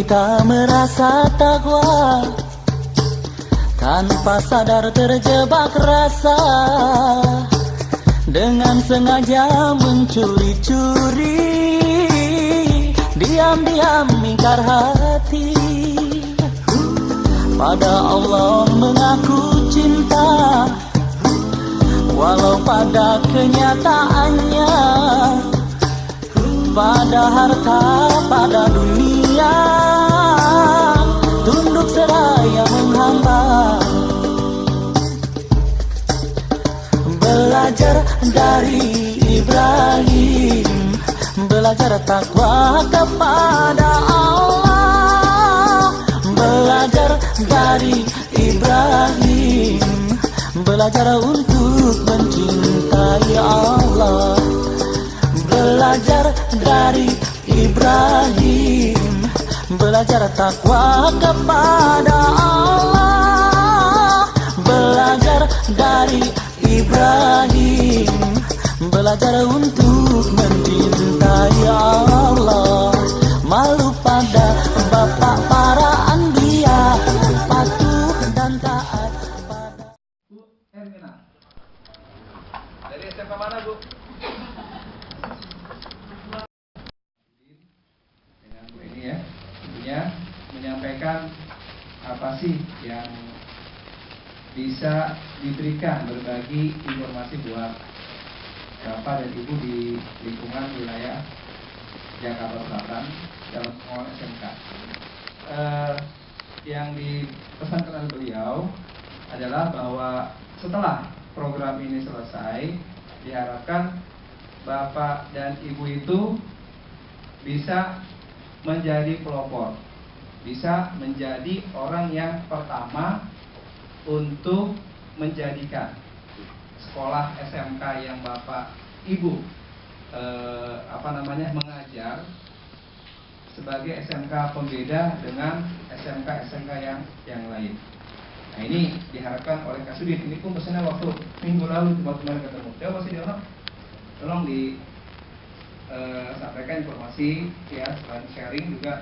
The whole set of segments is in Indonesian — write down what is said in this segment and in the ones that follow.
kita merasa takwa, tanpa sadar terjebak rasa, dengan sengaja mencuri-curi, diam-diam ingkar hati. Pada Allah mengaku cinta, walau pada kenyataannya, pada harta, pada dunia, tunduk seraya menghamba. Belajar dari Ibrahim, belajar takwa kepada Allah. Belajar dari Ibrahim, belajar untuk mencintai Allah. Belajar dari Ibrahim, belajar takwa kepada Allah. Belajar dari Ibrahim, belajar untuk mencintai Allah. Malu pada bapak para anbiya, patuh dan taat pada. Bu Hermina, dari SMK mana Bu? Dengan Bu ini ya, tentunya menyampaikan apa sih yang bisa diberikan, berbagi informasi buat Bapak dan Ibu di lingkungan wilayah Jakarta Selatan dalam pengelolaan SMK. Yang dipesankan oleh beliau adalah bahwa setelah program ini selesai, diharapkan Bapak dan Ibu itu bisa menjadi pelopor, bisa menjadi orang yang pertama untuk menjadikan sekolah SMK yang Bapak Ibu mengajar sebagai SMK pembeda dengan SMK yang lain. Nah, ini diharapkan oleh Kak Sudin. Ini pun pesannya waktu minggu lalu teman-teman ketemu. Coba sih Diono, tolong sampaikan informasi ya, selain sharing juga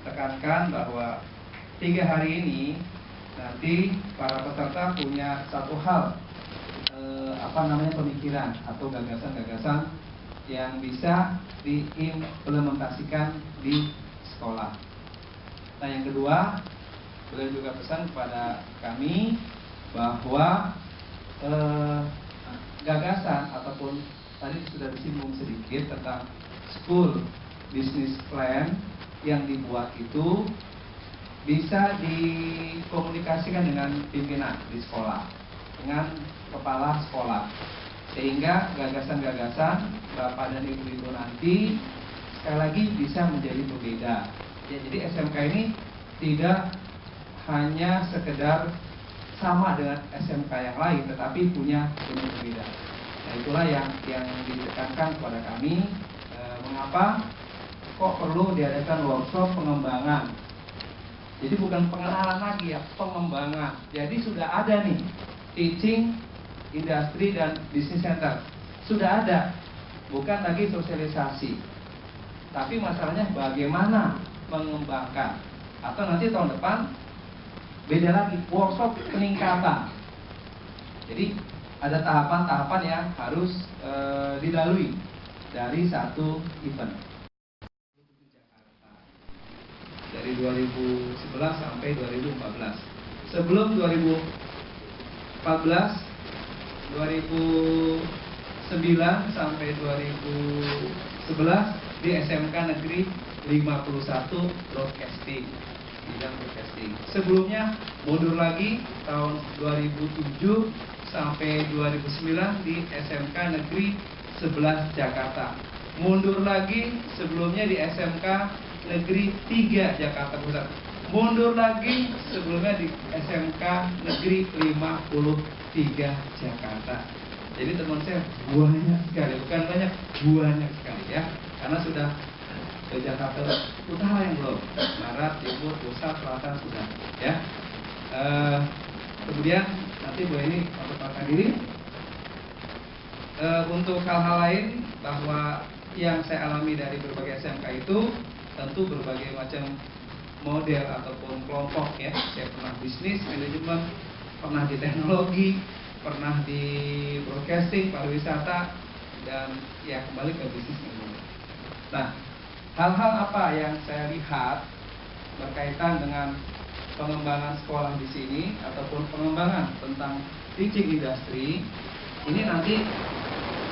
tekankan bahwa 3 hari ini nanti para peserta punya satu hal pemikiran atau gagasan-gagasan yang bisa diimplementasikan di sekolah. Nah, yang kedua, beliau juga pesan kepada kami bahwa gagasan ataupun tadi sudah disinggung sedikit tentang school business plan yang dibuat itu bisa dikomunikasikan dengan pimpinan di sekolah, dengan kepala sekolah, sehingga gagasan-gagasan Bapak dan Ibu itu nanti sekali lagi bisa menjadi pembeda. Ya, jadi SMK ini tidak hanya sekedar sama dengan SMK yang lain, tetapi punya pembeda. Nah, itulah yang ditekankan kepada kami. Mengapa kok perlu diadakan workshop pengembangan? Jadi bukan pengenalan lagi ya, pengembangan. Jadi sudah ada nih teaching, industri dan business center. Sudah ada, bukan lagi sosialisasi. Tapi masalahnya bagaimana mengembangkan. Atau nanti tahun depan beda lagi, workshop peningkatan. Jadi ada tahapan-tahapan yang harus dilalui dari satu event. Dari 2011 sampai 2014. Sebelum 2014, 2009 sampai 2011 di SMK Negeri 51 Broadcasting, bidang broadcasting. Sebelumnya mundur lagi tahun 2007 sampai 2009 di SMK Negeri 11 Jakarta. Mundur lagi sebelumnya di SMK Negeri 3 Jakarta Pusat. Mundur lagi sebelumnya di SMK Negeri 53 Jakarta. Jadi teman saya banyak sekali, bukan banyak, banyak sekali ya. Karena sudah ke Jakarta Utara yang belum, Barat, Timur, Pusat, Selatan sudah ya. Kemudian nanti Bu ini memperkenalkan diri. Untuk hal-hal lain bahwa yang saya alami dari berbagai SMK itu tentu berbagai macam model ataupun kelompok ya. Saya pernah bisnis, manajemen, pernah di teknologi, pernah di broadcasting, pariwisata, dan ya kembali ke bisnis manajemen. Nah, hal-hal apa yang saya lihat berkaitan dengan pengembangan sekolah di sini ataupun pengembangan tentang teaching industry ini nanti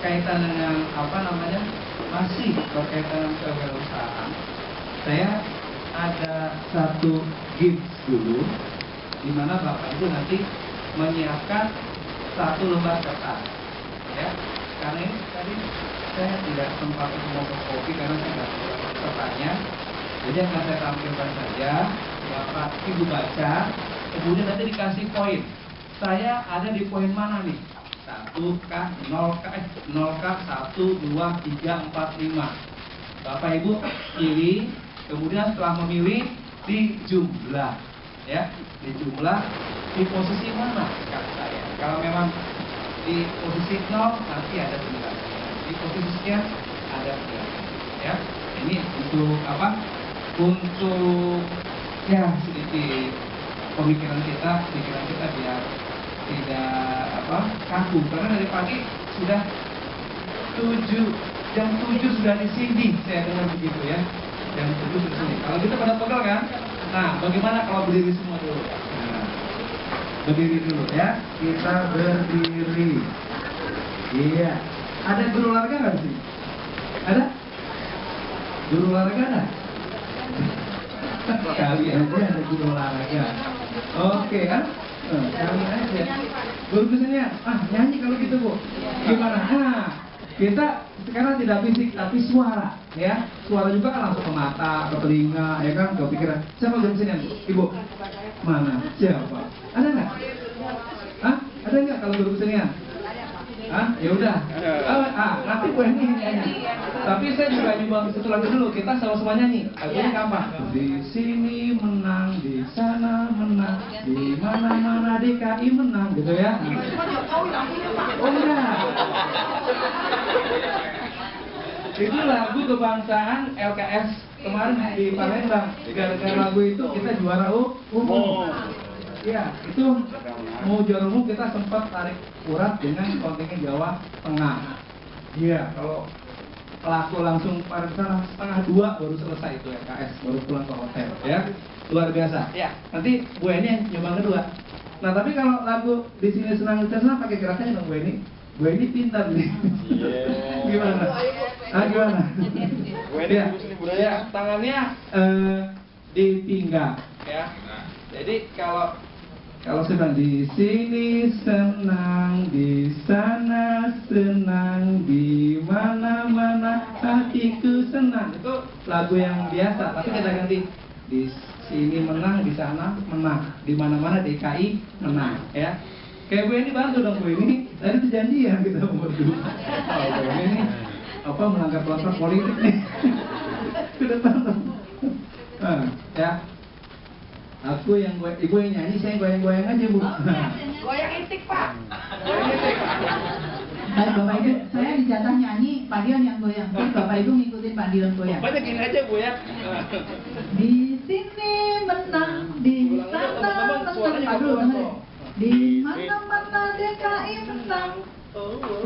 kaitan dengan masih berkaitan dengan kewirausahaan. Saya ada satu gift dulu di mana Bapak Ibu nanti menyiapkan satu lembar kertas ya, karena ini tadi saya tidak sempat mau ke kopi karena saya nggak kertasnya. Jadi akan saya tampilkan saja, Bapak Ibu baca, kemudian nanti dikasih poin. Saya ada di poin mana nih? 1K, 0K, 0K, 1, 2, 3, 4, 5. Bapak Ibu pilih, kemudian setelah memilih dijumlah, ya, dijumlah di posisi mana kata saya. Kalau memang di posisi 0 nanti ada 9, di posisi sekian ada 9, ya. Ini untuk apa? Untuk ya sedikit pikiran kita biar tidak kaku, karena dari pagi sudah 7 jam 7 sudah di sini, saya dengar begitu ya, jam 7 sudah di sini. Kalau kita pada pegel kan, nah bagaimana kalau berdiri semua dulu? Nah, berdiri dulu ya, kita berdiri. Iya, ada guru olahraga nggak sih? Ada? Guru olahraga ada? Kali aja ada guru olahraga. Oke kan? Kali aja. Guru kesenian, nyanyi kalau gitu Bu. Gimana? Nah, kita sekarang tidak fisik tapi suara, ya. Suara juga kan langsung ke mata, ke telinga, ya kan, ke pikiran. Siapa guru kesenian? Ibu? Mana? Siapa? Ada nggak? Ada nggak kalau guru kesenian? Ya udah. Nanti gue nyanyi. Tapi saya juga nyumbang satu lagu dulu. Kita sama-sama nyanyi. Lagunya gampang. Di sini menang, di sana menang, di mana-mana DKI menang, gitu ya. Oh enggak. Itu lagu kebangsaan LKS kemarin di Palembang. Gara-gara lagu itu kita juara umum. Ya, itu mau juara umum kita sempat tarik urat dengan kontingen Jawa Tengah. Iya, kalau pelaku langsung pada sana 1:30 baru selesai itu LKS, baru pulang ke hotel, ya. Luar biasa. Ya, nanti Bu Eni yang nyumbang kedua. Nah, tapi kalau lagu di sini senang pakai gerakannya dong Bu Eni. Bu Eni pintar nih. Gimana? Gimana? Ya, tangannya di pinggang, ya. Jadi kalau sedang di sini senang, di sana senang, di mana-mana hatiku senang. Itu lagu yang biasa, tapi kita ganti. Di sini menang, di sana menang, di mana-mana DKI menang, ya. Kayak Bu ini bantu dong Bu ini. Tadi perjanjian kita berdua. Bu ini melanggar peraturan politik nih. Sudah tahu. Ya. Aku yang ibu yang nyanyi, saya goyang-goyang aja Bu. Goyang itik Pak. Baik Bapak Ibu, saya dijatah nyanyi, Pak Dion yang goyang. Terus Bapak Ibu ngikutin Pak Dion goyang. Banyak gini aja Bu ya. Di sini menang, di sana menang. Aduh, di mana-mana DKI menang.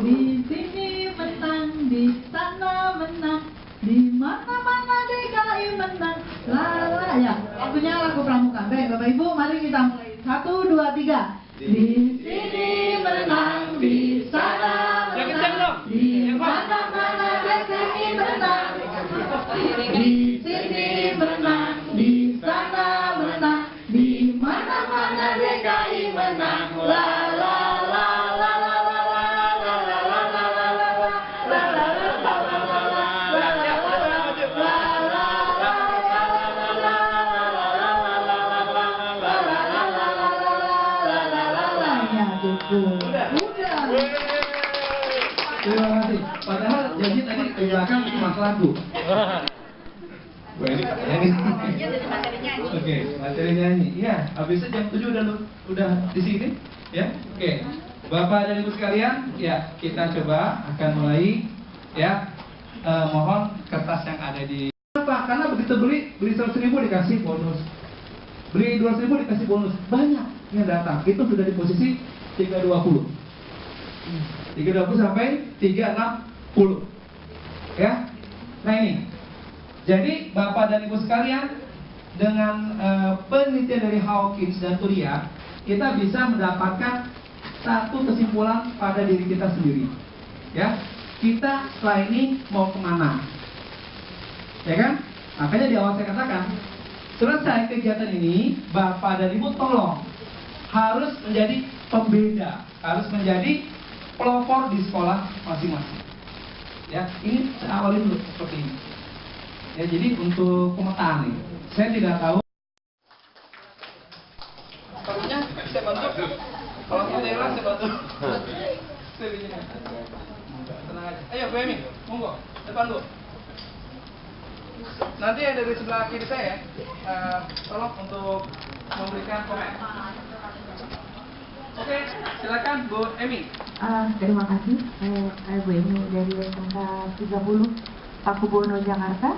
Di sini menang, di sana menang. Di mana-mana DKI menang. Lala ya. Lagunya lagu pramuka. Baik Bapak Ibu, mari kita mulai. 1, 2, 3. Di sini menang, di sana menang. Di mana-mana DKI menang. Di sini menang, di sana menang. Di mana-mana DKI menang. La la la la la la la la la la la la la Terima kasih. Padahal janji tadi di belakang cuma lagu. Ini Oke, materi nyanyi. Iya, habisnya jam 7 udah di sini, ya. Oke. Bapak dan Ibu sekalian, ya, kita coba akan mulai, ya. Mohon kertas yang ada di. Kenapa? Karena begitu beli 100.000 dikasih bonus Beli 200.000 dikasih bonus. Banyak yang datang. Itu sudah di posisi 320. 320 sampai 360. Ya. Nah ini. Jadi Bapak dan Ibu sekalian, dengan penelitian dari Hawkins dan Turia, kita bisa mendapatkan satu kesimpulan pada diri kita sendiri. Ya, kita setelah ini mau kemana? Ya kan? Makanya di awal saya katakan, selesai kegiatan ini, Bapak dan Ibu tolong harus menjadi pembeda, harus menjadi pelopor di sekolah masing-masing. Ya, ini saya awali dulu seperti ini. Ya, jadi untuk pemetaan nih, saya tidak tahu. Parunya saya bantu. Kalau kita hilang saya bantu. Tenang aja. Ayo, Bu Emi, monggo depan dulu. Nanti yang dari sebelah kiri saya, tolong untuk memberikan komen. Oke, silakan Bu Emi. Terima kasih. Saya Bu Emi dari SMK 30 Pakubono, Jakarta.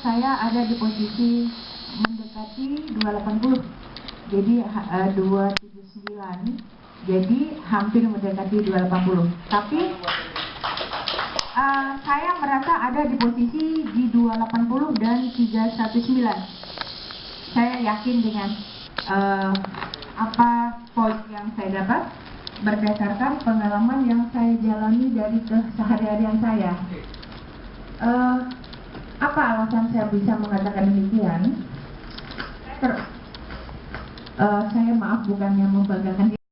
Saya ada di posisi mendekati 280. Jadi 279. Jadi hampir mendekati 280. Tapi saya merasa ada di posisi di 280 dan 319. Saya yakin dengan apa poin yang saya dapat berdasarkan pengalaman yang saya jalani dari keseharian saya. Apa alasan saya bisa mengatakan demikian? Saya maaf bukannya membanggakan diri.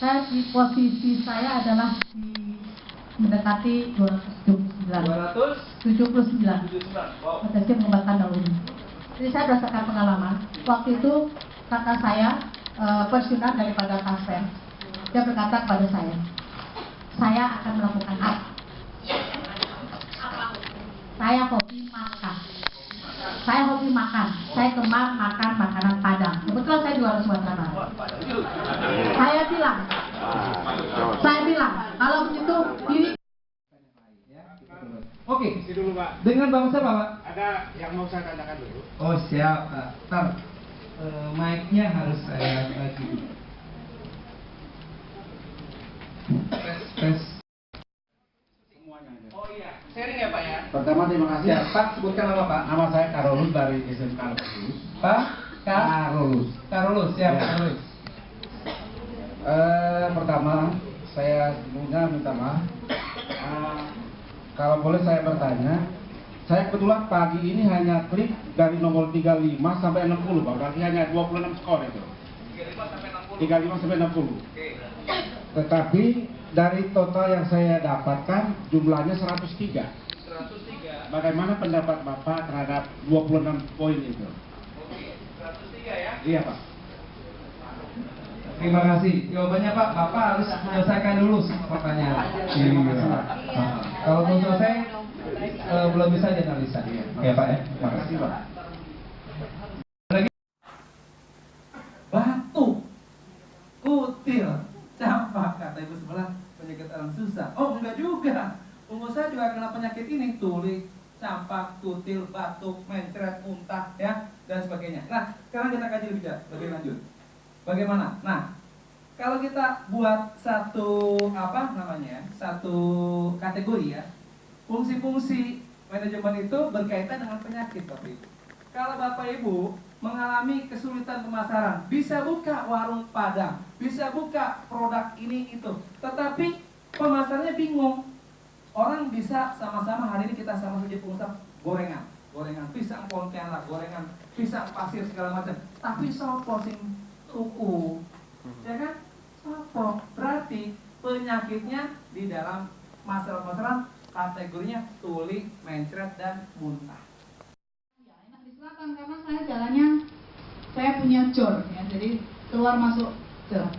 Saya di posisi saya adalah di mendekati 279. 279. Wow. Potensi mengembangkan daun ini. Jadi saya berdasarkan pengalaman. Waktu itu kakak saya pensiunan daripada pasien. Dia berkata kepada saya akan melakukan apa? Saya hobi makan. Saya gemar makan makanan Padang. Kebetulan saya juara Sumatera. Saya bilang, kalau begitu ini. Oke, dulu Pak. dengan bangsa Pak. Ada yang mau saya katakan dulu. Oh siap, Pak. Ntar mic-nya harus saya lagi. Tes. Semuanya ada. Oh iya, sharing ya Pak ya. Pertama terima kasih. Ya Pak, sebutkan nama Pak. Nama saya Karolus dari SMK Lulus. Pak Karolus. Karolus, siap Ya. Karolus. Pertama saya sebelumnya minta maaf. Kalau boleh saya bertanya, saya kebetulan pagi ini hanya klik dari nomor 35 sampai 60 Pak. Berarti hanya 26 skor itu. 35 sampai 60. Oke. Tetapi dari total yang saya dapatkan jumlahnya 103. 103. Bagaimana pendapat Bapak terhadap 26 poin itu? Oke, 103 ya. Iya Pak. Terima kasih. Jawabannya Pak, Bapak harus menyelesaikan dulu pertanyaan. Iya. Kalau belum selesai, belum bisa dianalisa. Ya Pak ya. Terima kasih Pak. Lagi. Batu, kutil, campak, kata ibu sebelah penyakit orang susah. Oh enggak juga. Pengusaha juga kena penyakit ini, tuli, campak, kutil, batuk, mencret, muntah, ya dan sebagainya. Nah, sekarang kita kaji lebih lanjut. Bagaimana? Nah, kalau kita buat satu satu kategori ya, fungsi-fungsi manajemen itu berkaitan dengan penyakit seperti itu. Kalau Bapak Ibu mengalami kesulitan pemasaran, bisa buka warung Padang, bisa buka produk ini itu, tetapi pemasarannya bingung. Orang bisa sama-sama hari ini kita sama saja pengusaha gorengan pisang pontianak, gorengan pisang pasir segala macam, tapi sopo sing tuku, ya kan? Sopo berarti penyakitnya di dalam masalah-masalah kategorinya tuli, mencret dan muntah. Ya, enak di selatan karena saya jalannya saya punya jor ya, jadi keluar masuk jor.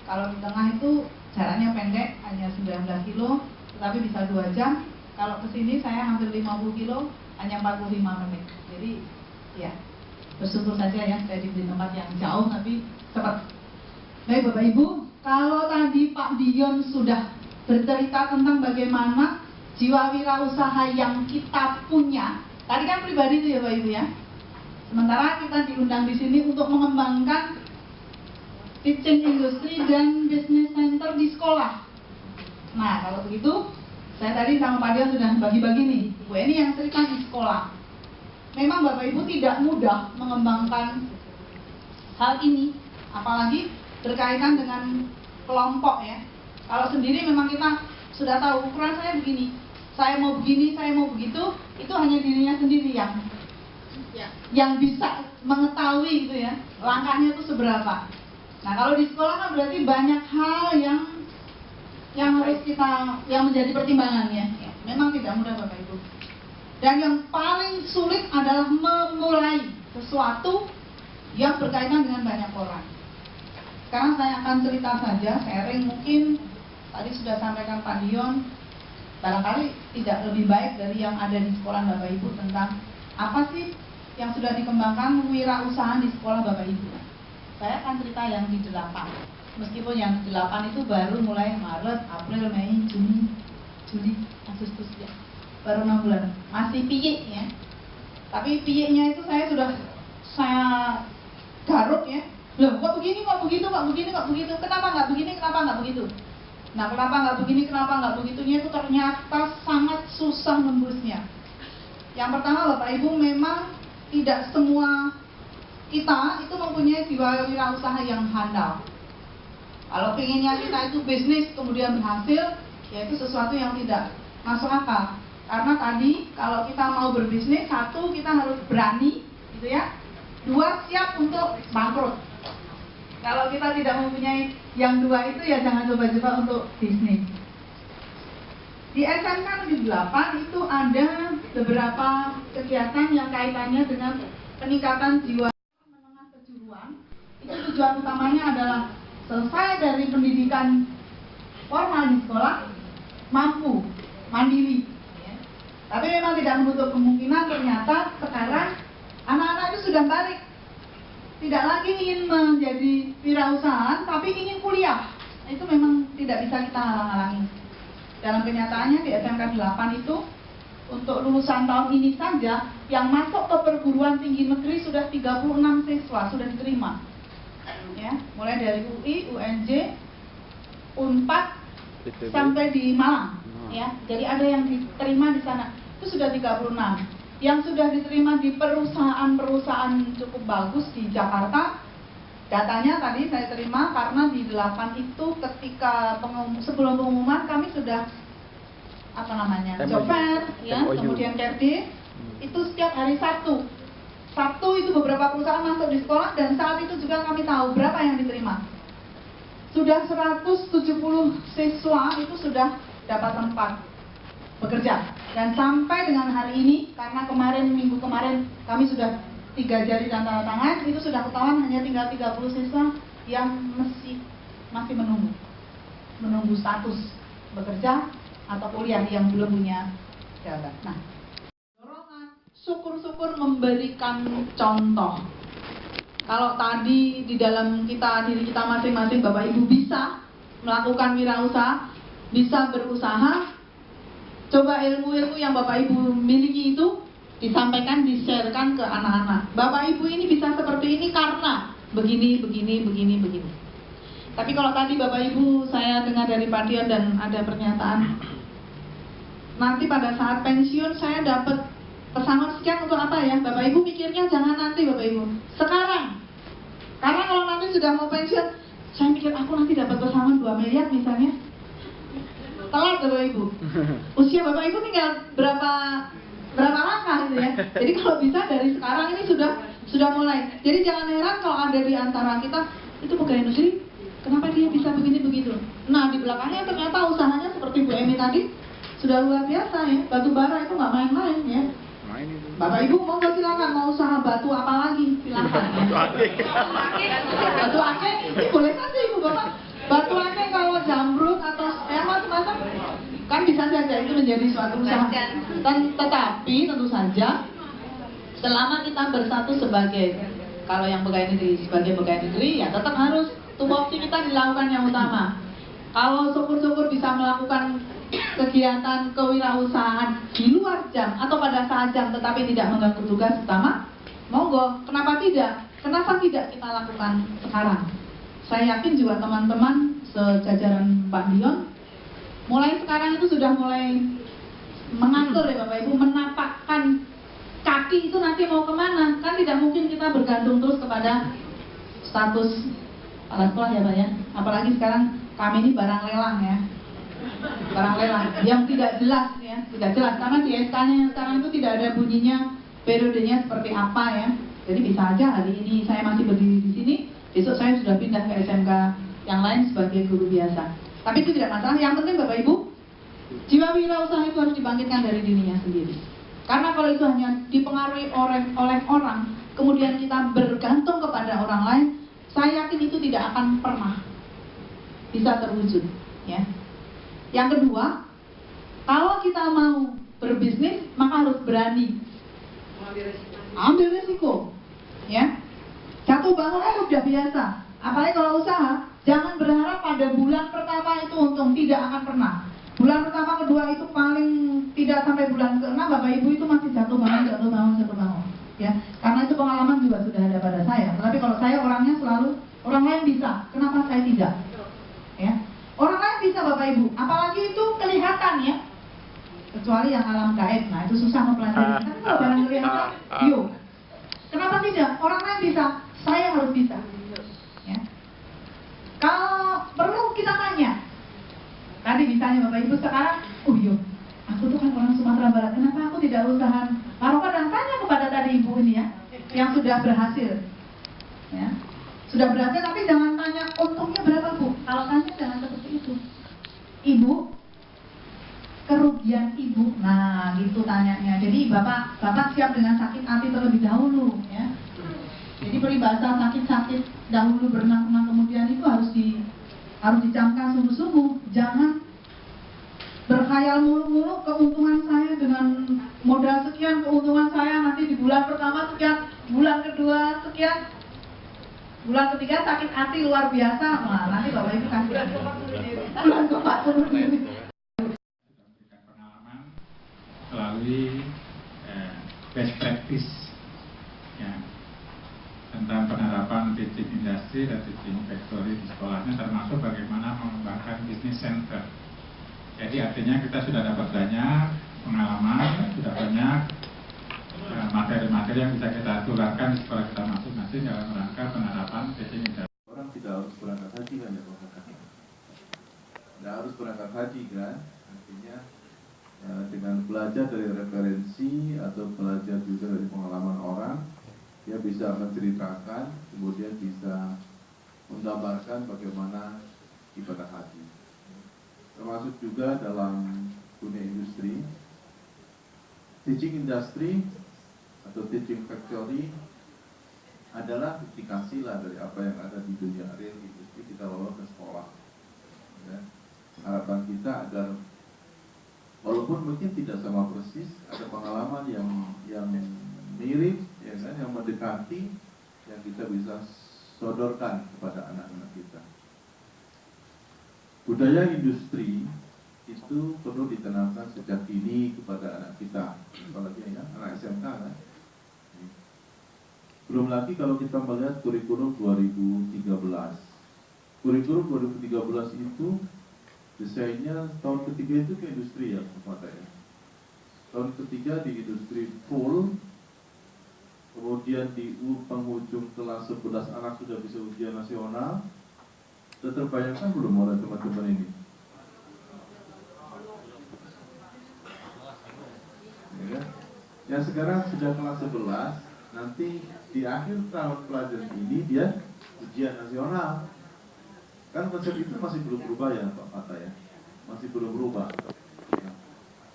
Kalau di tengah itu jalannya pendek hanya 19 kilo, tetapi bisa 2 jam. Kalau ke sini saya hampir 50 kilo hanya 45 menit. Jadi ya bersyukur saja ya saya di tempat yang jauh tapi cepat. Baik Bapak Ibu, kalau tadi Pak Dion sudah bercerita tentang bagaimana jiwa wirausaha yang kita punya, Tadi kan pribadi itu ya Bapak Ibu ya. Sementara kita diundang di sini untuk mengembangkan teaching industry dan business center di sekolah. Nah, kalau begitu, saya tadi sama Pak Dion sudah bagi-bagi nih. Bu Eni yang cerita di sekolah. Memang Bapak Ibu tidak mudah mengembangkan hal ini, apalagi berkaitan dengan kelompok ya. Kalau sendiri memang kita sudah tahu ukuran saya begini, saya mau begini, saya mau begitu, itu hanya dirinya sendiri yang bisa mengetahui gitu ya, langkahnya itu seberapa. Nah kalau di sekolah kan berarti banyak hal yang harus yang menjadi pertimbangannya. Ya, memang tidak mudah Bapak Ibu. Dan yang paling sulit adalah memulai sesuatu yang berkaitan dengan banyak orang. Sekarang saya akan cerita saja, sharing mungkin tadi sudah sampaikan Pak Dion, barangkali tidak lebih baik dari yang ada di sekolah Bapak Ibu tentang apa sih yang sudah dikembangkan wirausaha di sekolah Bapak Ibu. Saya akan cerita yang di 8. Meskipun yang di 8 itu baru mulai Maret, April, Mei, Juni, Juli, Agustus ya. Baru 6 bulan. Masih piye ya. Tapi piye-nya itu saya garuk ya. Loh, kok begini, kok begitu, kok begini, kok begitu. Kenapa nggak begini, kenapa nggak begitu? Nah, kenapa nggak begini, kenapa nggak begitunya itu ternyata sangat susah nembusnya. Yang pertama Bapak Ibu, memang tidak semua kita itu mempunyai jiwa wirausaha yang handal. Kalau pengennya kita itu bisnis kemudian berhasil, ya itu sesuatu yang tidak masuk akal. Karena tadi kalau kita mau berbisnis, satu kita harus berani, gitu ya. 2 siap untuk bangkrut. Kalau kita tidak mempunyai yang 2 itu ya jangan coba-coba untuk bisnis. Di SMK Negeri 8 itu ada beberapa kegiatan yang kaitannya dengan peningkatan jiwa menengah kejuruan. Itu tujuan utamanya adalah selesai dari pendidikan formal di sekolah, mampu, mandiri. Tapi memang tidak menutup kemungkinan ternyata sekarang anak-anak itu sudah balik. Tidak lagi ingin menjadi wirausahaan, tapi ingin kuliah. Itu memang tidak bisa kita halang-halangi. Dalam kenyataannya di SMK 8 itu, untuk lulusan tahun ini saja, yang masuk ke perguruan tinggi negeri sudah 36 siswa, sudah diterima. Ya, mulai dari UI, UNJ, UNPAD, sampai di Malang. Ya, jadi ada yang diterima di sana. Itu sudah 36. Yang sudah diterima di perusahaan-perusahaan cukup bagus di Jakarta, datanya tadi saya terima karena di 8 itu ketika sebelum pengumuman kami sudah job fair, ya, kemudian KRD, itu setiap hari Sabtu itu beberapa perusahaan masuk di sekolah dan saat itu juga kami tahu berapa yang diterima. Sudah 170 siswa itu sudah dapat tempat bekerja. Dan sampai dengan hari ini, karena minggu kemarin kami sudah 3 jari dan tanda tangan, itu sudah ketahuan hanya tinggal 30 siswa yang masih menunggu status bekerja atau kuliah yang belum punya jabatan. Nah, syukur-syukur memberikan contoh. Kalau tadi di dalam diri kita masing-masing Bapak Ibu bisa melakukan wirausaha, bisa berusaha, coba ilmu-ilmu yang Bapak Ibu miliki itu disampaikan, di-sharekan ke anak-anak. Bapak Ibu ini bisa seperti ini karena begini. Tapi kalau tadi Bapak Ibu saya dengar dari Pak Dion dan ada pernyataan, nanti pada saat pensiun saya dapat pesangon sekian untuk apa ya? Bapak Ibu mikirnya jangan nanti Bapak Ibu, sekarang. Karena kalau nanti sudah mau pensiun, saya mikir aku nanti dapat pesangon 2 miliar misalnya. Telat Bapak Ibu. Usia Bapak Ibu tinggal berapa langkah gitu ya. Jadi kalau bisa dari sekarang ini sudah mulai. Jadi jangan heran kalau ada di antara kita itu pegawai negeri, kenapa dia bisa begini begitu. Nah di belakangnya ternyata usahanya seperti Bu Emi tadi sudah luar biasa ya. Batu bara itu nggak main-main ya. Bapak Ibu mau silakan, mau usaha batu apa lagi silakan. Batu akik boleh saja Ibu Bapak. Batu akik kalau jamrut atau macam-macam kan bisa saja itu menjadi suatu usaha. Tetapi tentu saja selama kita bersatu sebagai, kalau yang pegawai negeri sebagai pegawai negeri ya tetap harus tupoksi kita dilakukan yang utama. Kalau syukur-syukur bisa melakukan kegiatan kewirausahaan di luar jam atau pada saat jam tetapi tidak mengganggu tugas utama, monggo, kenapa tidak? Kenapa tidak kita lakukan sekarang? Saya yakin juga teman-teman sejajaran Pak Dion mulai sekarang itu sudah mulai mengatur ya Bapak Ibu, menapakkan kaki itu nanti mau kemana. Kan tidak mungkin kita bergantung terus kepada status kepala sekolah ya Pak ya. Apalagi sekarang kami ini barang lelang ya, barang lelang yang tidak jelas ya, tidak jelas karena di SK-nya sekarang itu tidak ada bunyinya periodenya seperti apa ya. Jadi bisa aja hari ini saya masih berdiri di sini, besok saya sudah pindah ke SMK yang lain sebagai guru biasa. Tapi itu tidak masalah. Yang penting Bapak Ibu, jiwa wirausaha itu harus dibangkitkan dari dirinya sendiri. Karena kalau itu hanya dipengaruhi oleh orang, kemudian kita bergantung kepada orang lain, saya yakin itu tidak akan pernah bisa terwujud. Ya. Yang kedua, kalau kita mau berbisnis, maka harus berani ambil resiko. Ya, jatuh bangun kan udah biasa. Apalagi kalau usaha, jangan berharap pada bulan pertama itu untung, tidak akan pernah. Bulan pertama, kedua itu paling tidak sampai bulan ke-6 Bapak Ibu itu masih jatuh bangun. Ya, karena itu pengalaman juga sudah ada pada saya. Tetapi kalau saya orangnya selalu orang lain bisa, kenapa saya tidak? Ya, orang lain bisa Bapak Ibu, apalagi itu kelihatan ya. Kecuali yang alam gaib, nah itu susah mempelajari. Tapi kalau barang kelihatan, yuk. Kenapa tidak? Orang lain bisa, saya harus bisa. Ya. Kalau perlu kita tanya. Tadi misalnya Bapak Ibu sekarang, yuk, aku tuh kan orang Sumatera Barat, kenapa aku tidak usaha paruh dan tanya kepada tadi Ibu ini ya, yang sudah berhasil. Ya. Sudah berhasil, tapi jangan tanya untungnya berapa Bu. Kalau tanya jangan seperti itu. Ibu, kerugian Ibu, nah gitu tanyanya. Jadi Bapak siap dengan sakit hati terlebih dahulu ya. Jadi peribahasa sakit-sakit dahulu berenang-renang kemudian itu harus dicamkan sungguh-sungguh. Jangan berkhayal mulu-mulu keuntungan saya dengan modal sekian, keuntungan saya nanti di bulan pertama sekian, bulan kedua sekian, bulan ketiga sakit hati luar biasa. Nah, nanti Bapak Ibu kasih bulan keempat turun diri. Melalui best practice ya, tentang penerapan teaching industry dan teaching factory di sekolahnya, termasuk bagaimana mengembangkan business center. Jadi artinya kita sudah dapat banyak pengalaman, sudah banyak materi-materi yang bisa kita tularkan di sekolah kita masing-masing dalam rangka penerapan teaching industry. Orang tidak harus berangkat haji kan ya Pak? Tidak harus berangkat haji kan? Artinya dengan belajar dari referensi atau belajar juga dari pengalaman orang, dia bisa menceritakan, kemudian bisa menggambarkan bagaimana ibadah haji. Termasuk juga dalam dunia industri, teaching industry atau teaching factory adalah aplikasi lah dari apa yang ada di dunia real industri kita bawa ke sekolah. Ya. Harapan kita agar walaupun mungkin tidak sama persis, ada pengalaman yang mirip, ya kan, yang mendekati, yang kita bisa sodorkan kepada anak-anak kita. Budaya industri itu perlu ditanamkan sejak dini kepada anak kita, apalagi ya, anak SMK kan. Belum lagi kalau kita melihat kurikulum 2013. Kurikulum 2013 itu desainnya tahun ketiga itu ke industri ya, ya. Tahun ketiga di industri full, kemudian di penghujung kelas 11 anak sudah bisa ujian nasional. Sudah terbayangkan belum oleh teman-teman ini? Ya, yang sekarang sudah kelas 11, nanti di akhir tahun pelajaran ini dia ujian nasional. Kan konsep itu masih belum berubah ya Pak Fata ya, masih belum berubah. Ya.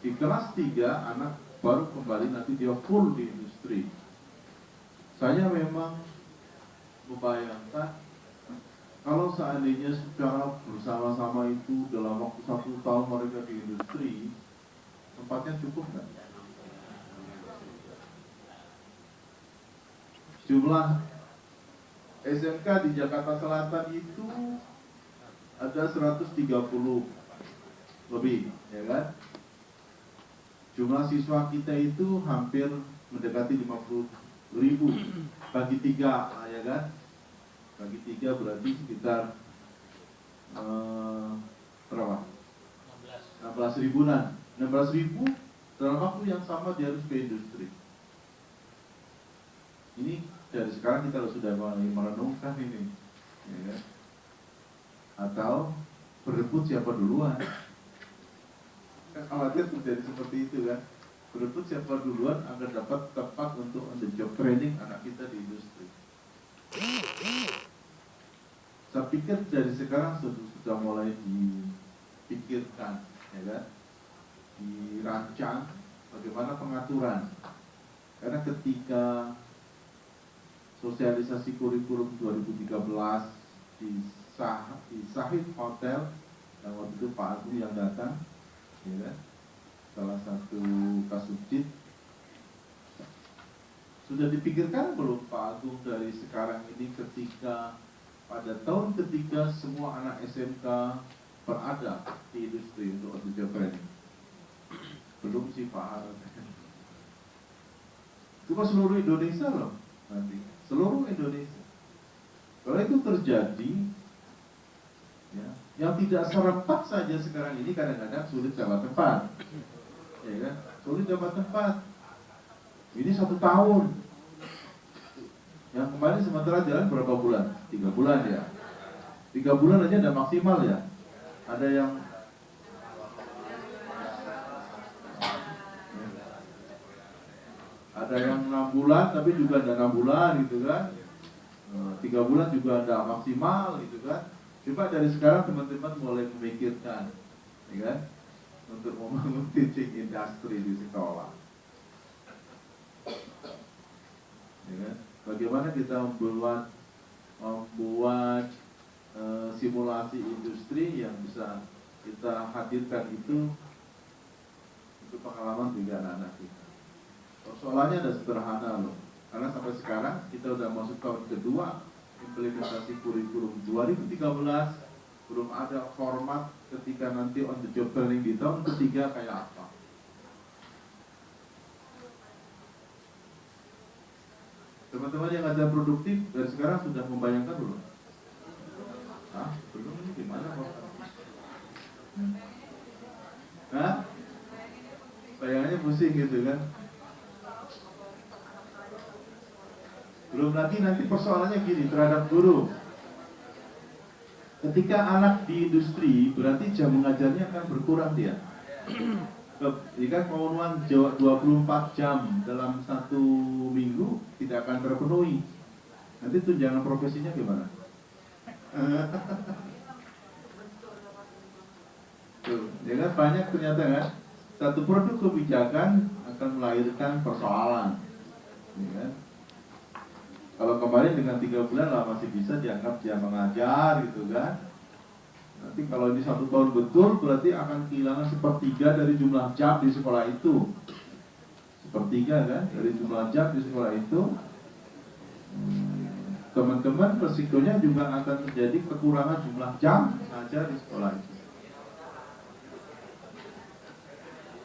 Di kelas 3 anak baru kembali nanti dia full di industri. Saya memang membayangkan kalau seandainya secara bersama-sama itu dalam waktu 1 tahun mereka di industri, tempatnya cukup nggak? Jumlah SMK di Jakarta Selatan itu ada 130 lebih, ya kan? Jumlah siswa kita itu hampir mendekati 50.000 bagi 3, ya kan? Bagi 3 berarti sekitar berapa? 16 ribuan. 16.000 dalam waktu yang sama dia harus ke industri. Ini dari sekarang kita sudah mulai merenungkan ini, ya kan? Atau berebut siapa duluan? Kan khawatir terjadi seperti itu kan? Berebut siapa duluan agar dapat tempat untuk on the job training anak kita di industri. Saya pikir dari sekarang sudah mulai dipikirkan, ya kan? Dirancang bagaimana pengaturan. Karena ketika sosialisasi kurikulum 2013 di Sahid Hotel, yang waktu itu Pak Agung yang datang, ya kan? Salah satu Kasubdit, sudah dipikirkan belum Pak Agung dari sekarang ini ketika pada tahun ketiga semua anak SMK berada di industri untuk on-the-job training? Belum sih Pak. Cuma seluruh Indonesia loh nanti, seluruh Indonesia. Kalau itu terjadi, ya, yang tidak serentak saja sekarang ini kadang-kadang sulit dapat tempat, ya kan? Sulit dapat tempat. Ini 1 tahun. Yang kemarin sementara jalan berapa bulan? 3 bulan ya. 3 bulan aja tidak maksimal ya. Ada yang ada yang 6 bulan tapi juga ada 6 bulan gitu kan. 3 bulan juga ada maksimal gitu kan. Coba dari sekarang teman-teman mulai memikirkan, ya kan, untuk membangun teaching industry di sekolah, ya kan? Bagaimana kita membuat simulasi industri yang bisa kita hadirkan itu untuk pengalaman bagi anak-anak kita. Persoalannya ada sederhana loh, karena sampai sekarang kita udah masuk tahun kedua implementasi kurikulum 2013, belum ada format ketika nanti on the job training di tahun ketiga kayak apa. Teman-teman yang ngajar produktif dari sekarang sudah membayangkan belum? Hah? Belum, ini gimana Pak? Hah? Bayangannya pusing gitu kan? Belum lagi nanti persoalannya gini terhadap guru. Ketika anak di industri berarti jam mengajarnya akan berkurang dia. Jika kemenuhan 24 jam dalam 1 minggu tidak akan terpenuhi. Nanti tunjangan profesinya gimana? Tuh, ya kan banyak ternyata kan. Satu produk kebijakan akan melahirkan persoalan, ya kan? Kalau kemarin dengan 3 bulan lah masih bisa dianggap dia mengajar gitu kan. Nanti kalau ini 1 tahun betul berarti akan kehilangan 1/3 dari jumlah jam di sekolah itu. 1/3 kan dari jumlah jam di sekolah itu. Teman-teman resikonya juga akan terjadi kekurangan jumlah jam mengajar di sekolah itu.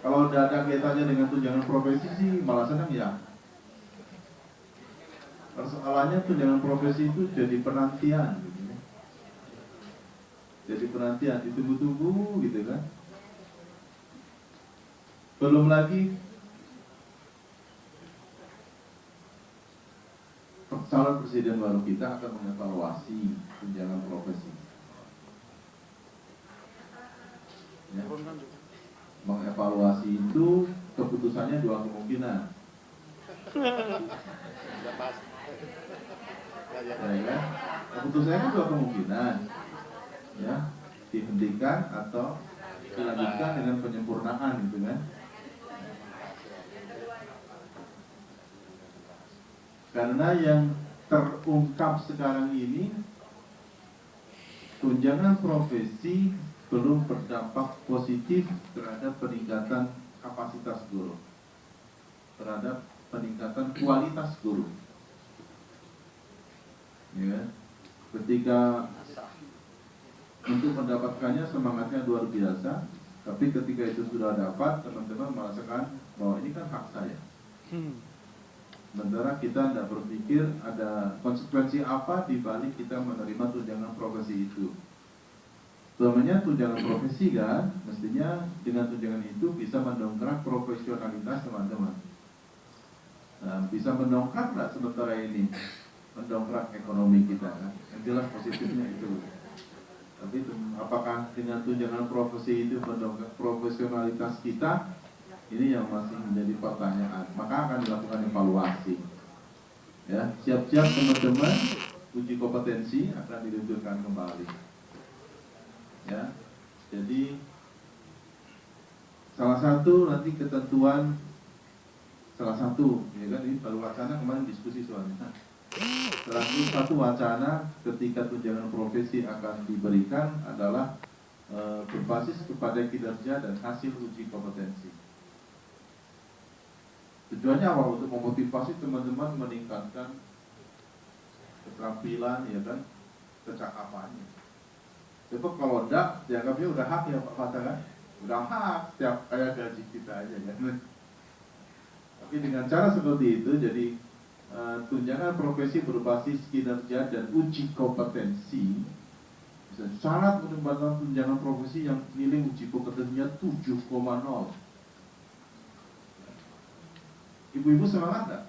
Kalau tidak ada kaitannya dengan tunjangan profesi sih malah senang ya. Persoalannya tunjangan profesi itu jadi penantian gitu. Jadi penantian, ditunggu-tunggu gitu kan. Belum lagi calon presiden baru kita akan mengevaluasi tunjangan profesi, ya. Mengevaluasi itu keputusannya 2 kemungkinan. Ya, keputusannya 2 kemungkinan, ya, dihentikan atau dilanjutkan dengan penyempurnaan gitu kan. Karena yang terungkap sekarang ini tunjangan profesi belum berdampak positif terhadap peningkatan kapasitas guru, terhadap peningkatan kualitas guru. Ya, ketika untuk mendapatkannya semangatnya luar biasa, Tapi ketika itu sudah dapat, teman-teman merasakan bahwa ini kan hak saya. Sementara kita tidak berpikir ada konsekuensi apa di balik kita menerima tunjangan profesi itu. Sebenarnya tunjangan profesi kan, mestinya dengan tunjangan itu bisa mendongkrak profesionalitas teman-teman. Nah, bisa mendongkrak nggak sementara ini? Mendongkrak ekonomi kita kan? Yang jelas positifnya itu. Tapi apakah dengan tunjangan profesi itu mendongkrak profesionalitas kita? Ini yang masih menjadi pertanyaan. Maka akan dilakukan evaluasi. Ya, siap-siap teman-teman, uji kompetensi akan diluncurkan kembali. Ya, jadi salah satu nanti ketentuan, salah satu, ya kan, ini baru wacana kemarin diskusi soalnya. Salah satu wacana ketika tunjangan profesi akan diberikan adalah berbasis kepada kinerja dan hasil uji kompetensi. Tujuannya apa? Untuk memotivasi teman-teman meningkatkan keterampilan, ya kan, kecakapannya. Sebab kalau enggak, dianggapnya udah hak ya Pak Fatah kan? Udah hak, setiap kayak gaji kita aja kan. Tapi dengan cara seperti itu, jadi tunjangan profesi berbasis kinerja dan uji kompetensi. Bisa syarat mendapatkan tunjangan profesi yang nilai uji kompetensinya 7,0. Ibu-ibu semangat nggak?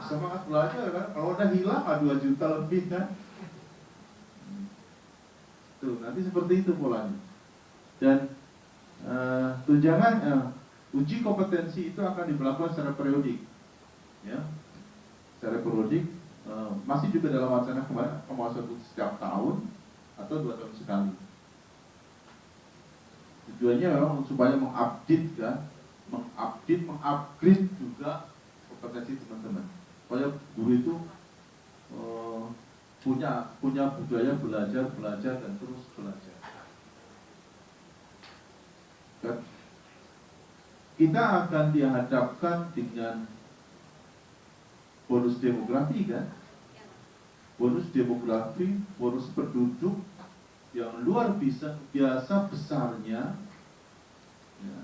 Semangat belajar kan? Kalau udah hilang 2 juta lebih kan? Tuh, nanti seperti itu polanya. Dan tunjangan uji kompetensi itu akan diberlakukan secara periodik, ya, secara periodik. Masih juga dalam wacana kemarin setiap tahun atau 2 tahun sekali. Tujuannya memang supaya mengupdate kan, mengupgrade juga kompetensi teman-teman. Supaya guru itu punya budaya belajar dan terus belajar. Dan kita akan dihadapkan dengan bonus demografi kan, bonus demografi, bonus penduduk yang luar biasa besarnya. Ya.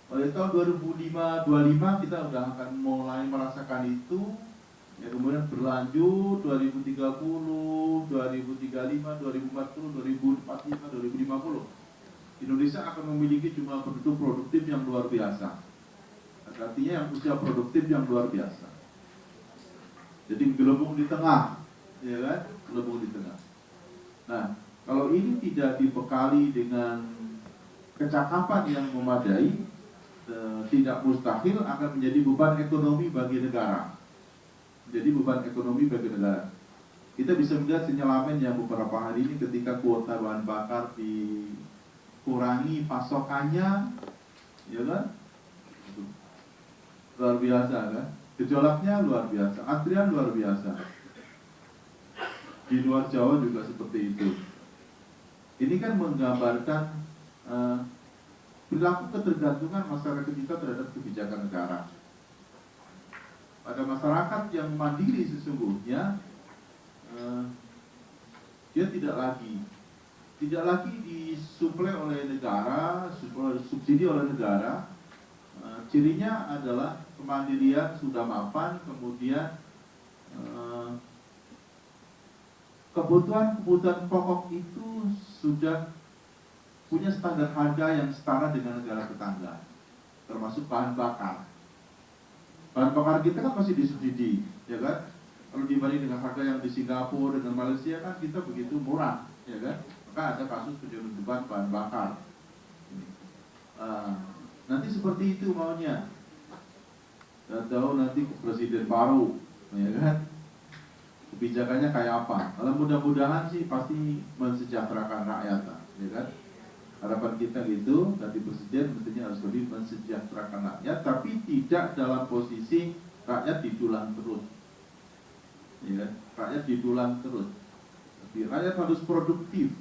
Pada tahun 2025 kita sudah akan mulai merasakan itu. Ya, kemudian berlanjut 2030, 2035, 2040, 2045, 2050. Indonesia akan memiliki jumlah penduduk produktif yang luar biasa. Artinya yang usia produktif yang luar biasa. Jadi gelembung di tengah, ya kan? Gelembung di tengah. Nah, kalau ini tidak dibekali dengan kecakapan yang memadai, tidak mustahil akan menjadi beban ekonomi bagi negara. Jadi beban ekonomi bagi negara. Kita bisa melihat sinyalemen yang beberapa hari ini ketika kuota bahan bakar dikurangi pasokannya, ya kan? Luar biasa kan? Gejolaknya luar biasa, antrian luar biasa. Di luar Jawa juga seperti itu. Ini kan menggambarkan perilaku ketergantungan masyarakat kita terhadap kebijakan negara. Pada masyarakat yang mandiri sesungguhnya, dia tidak lagi disuplai oleh negara, subsidi oleh negara. Cirinya adalah kemandirian sudah mapan, kemudian kebutuhan pokok itu sudah punya standar harga yang setara dengan negara tetangga, termasuk bahan bakar. Bahan bakar kita kan masih disubsidi, ya kan? Kalau dibanding dengan harga yang di Singapura dengan Malaysia kan kita begitu murah, ya kan? Maka ada kasus penyelundupan bahan bakar. Nanti seperti itu maunya. Dan tahu nanti presiden baru, ya kan? Kebijakannya kayak apa? Kalau mudah-mudahan sih pasti mensejahterakan rakyat, ya kan? Harapan kita gitu, nanti presiden mestinya harus lebih mensejahterakan rakyat, tapi tidak dalam posisi rakyat didulang terus. Ya, rakyat didulang terus. Tapi rakyat harus produktif.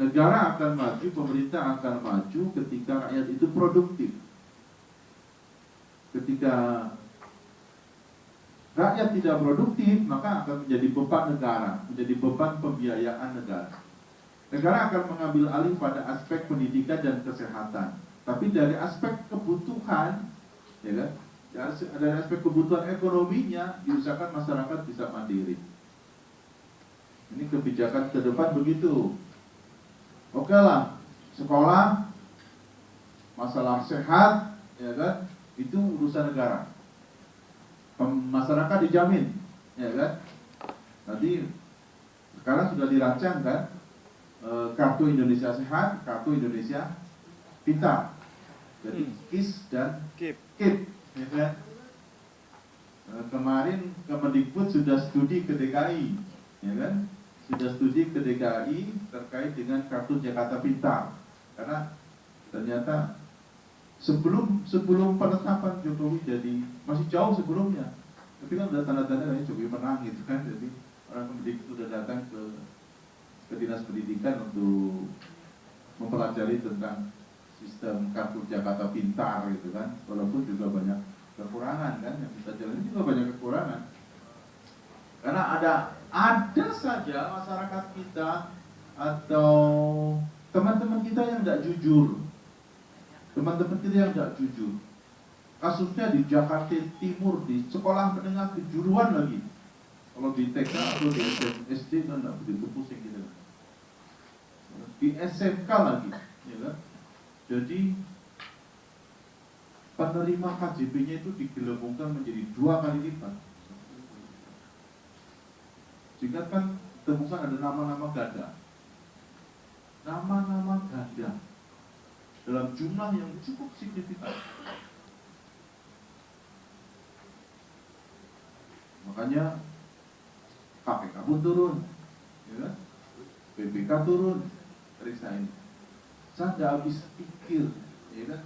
Negara akan maju, pemerintah akan maju ketika rakyat itu produktif. Ketika rakyat tidak produktif, maka akan menjadi beban negara, menjadi beban pembiayaan negara. negara akan mengambil alih pada aspek pendidikan dan kesehatan. Tapi dari aspek kebutuhan, ya kan, dari aspek kebutuhan ekonominya, diusahakan masyarakat bisa mandiri. Ini kebijakan ke depan begitu. Oke lah, sekolah, masalah sehat, ya kan, itu urusan negara. Masyarakat dijamin, ya kan. Nanti sekarang sudah dirancang kan, kartu Indonesia Sehat, kartu Indonesia Pintar. Jadi KIS dan KIP, ya kan. Kemarin Kemendikbud sudah studi ke DKI, ya kan. Sudah studi ke DKI terkait dengan kartu Jakarta Pintar. Karena ternyata sebelum penetapan Jokowi jadi masih jauh sebelumnya. Tapi kan udah tanda-tanda Jokowi menang gitu kan. Jadi orang Kemendikbud sudah datang ke Dinas Pendidikan untuk mempelajari tentang sistem kartu Jakarta Pintar gitu kan. Walaupun juga banyak kekurangan kan, yang bisa jalan juga banyak kekurangan. Karena ada saja masyarakat kita atau teman-teman kita yang tidak jujur. Teman-teman kita yang tidak jujur. Kasusnya di Jakarta Timur, di sekolah menengah kejuruan lagi. Kalau di TK atau di SD kan tidak begitu pusing gitu. Di SMK lagi, ya kan? Jadi penerima KJP-nya itu digelembungkan menjadi 2 kali lipat. Jika kan temukan ada nama-nama ganda, nama-nama ganda dalam jumlah yang cukup signifikan. Makanya KPK pun turun, ya kan? BPK turun, periksa ini. Saya tidak habis pikir, ya kan?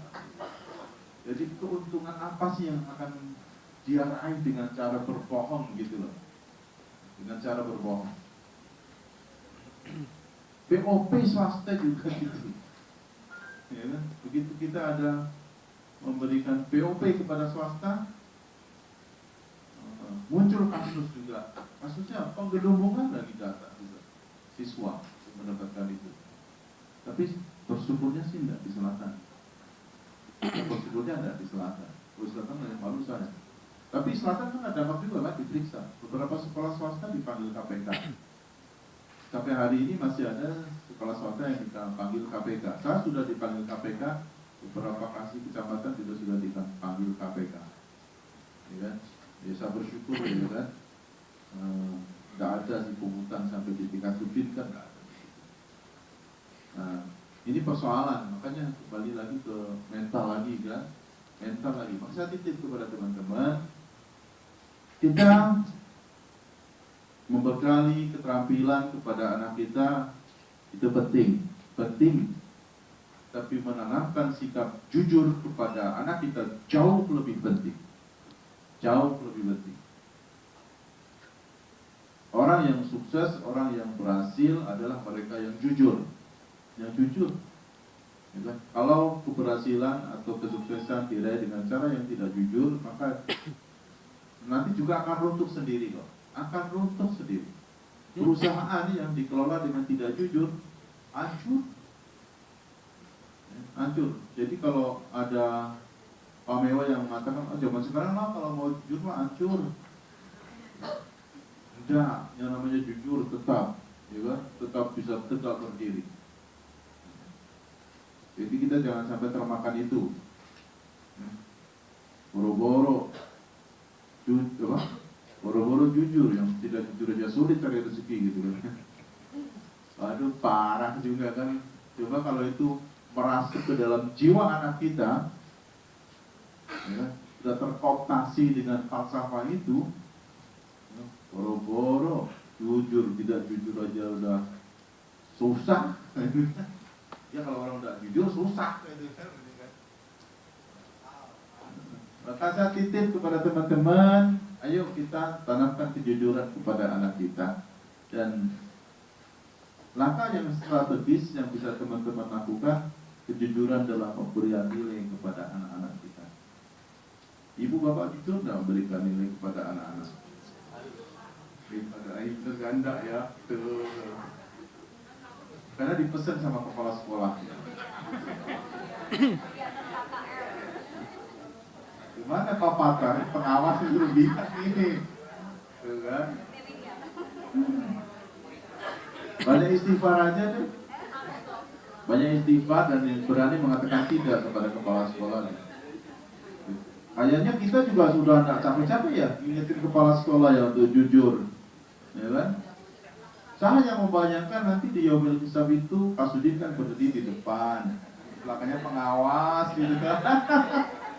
Jadi keuntungan apa sih yang akan dia raih dengan cara berbohong gitu loh? Dengan cara berbohong. BOP swasta juga gitu. Ya kan? Begitu kita ada memberikan BOP kepada swasta, muncul kasus juga. Kasusnya penggelembungan lagi data juga. Siswa mendapatkan itu. Tapi bersyukurnya sih enggak di selatan. Bersyukurnya ada di selatan. Di selatan yang malu saya. Tapi selatan kan ada waktu juga kan diperiksa. Beberapa sekolah swasta dipanggil KPK. Sampai hari ini masih ada sekolah swasta yang dipanggil KPK. Saya sudah dipanggil KPK. Beberapa kasih kecamatan juga sudah dipanggil KPK. Ya kan? Ya saya bersyukur ya kan. Nggak ada sih pungutan sampai di tingkat subdit kan nggak ada. Nah, ini persoalan, makanya kembali lagi ke mental lagi kan, mental lagi. Maka saya titip kepada teman-teman, kita membekali keterampilan kepada anak kita itu penting. Tapi menanamkan sikap jujur kepada anak kita jauh lebih penting. Orang yang sukses, orang yang berhasil adalah mereka yang jujur. Ya kan? Kalau keberhasilan atau kesuksesan diraih dengan cara yang tidak jujur, maka nanti juga akan runtuh sendiri kok. Perusahaan yang dikelola dengan tidak jujur, hancur. Jadi kalau ada pamewa yang mengatakan, zaman sekarang lah kalau mau jujur mah hancur. Enggak, yang namanya jujur tetap, ya kan? Tetap bisa tegak berdiri. Jadi kita jangan sampai termakan itu. Boro-boro jujur, yang tidak jujur aja sulit cari rezeki gitu kan. Aduh, parah juga kan. Coba kalau itu merasuk ke dalam jiwa anak kita, ya, sudah terkooptasi dengan falsafah itu, boro-boro jujur, tidak jujur aja udah susah. Ya kalau orang udah jujur susah gitu kan. Maka saya titip kepada teman-teman, ayo kita tanamkan kejujuran kepada anak kita. Dan langkah yang strategis yang bisa teman-teman lakukan, kejujuran dalam pemberian nilai kepada anak-anak kita. Ibu bapak jujur nggak memberikan nilai kepada anak-anak? Ada air terganda ya. karena dipesan sama kepala sekolah. Gimana Pak Pakar, pengawas itu lihat ini, tuh kan? Banyak istighfar aja deh, banyak istighfar dan berani mengatakan tidak kepada kepala sekolah. Kayaknya kita juga sudah tidak capek-capek ya ingetin kepala sekolah ya untuk jujur, ya kan? Saya yang membayangkan nanti di Yaumil Hisab itu Pak Sudin kan berdiri di depan, belakangnya pengawas gitu kan.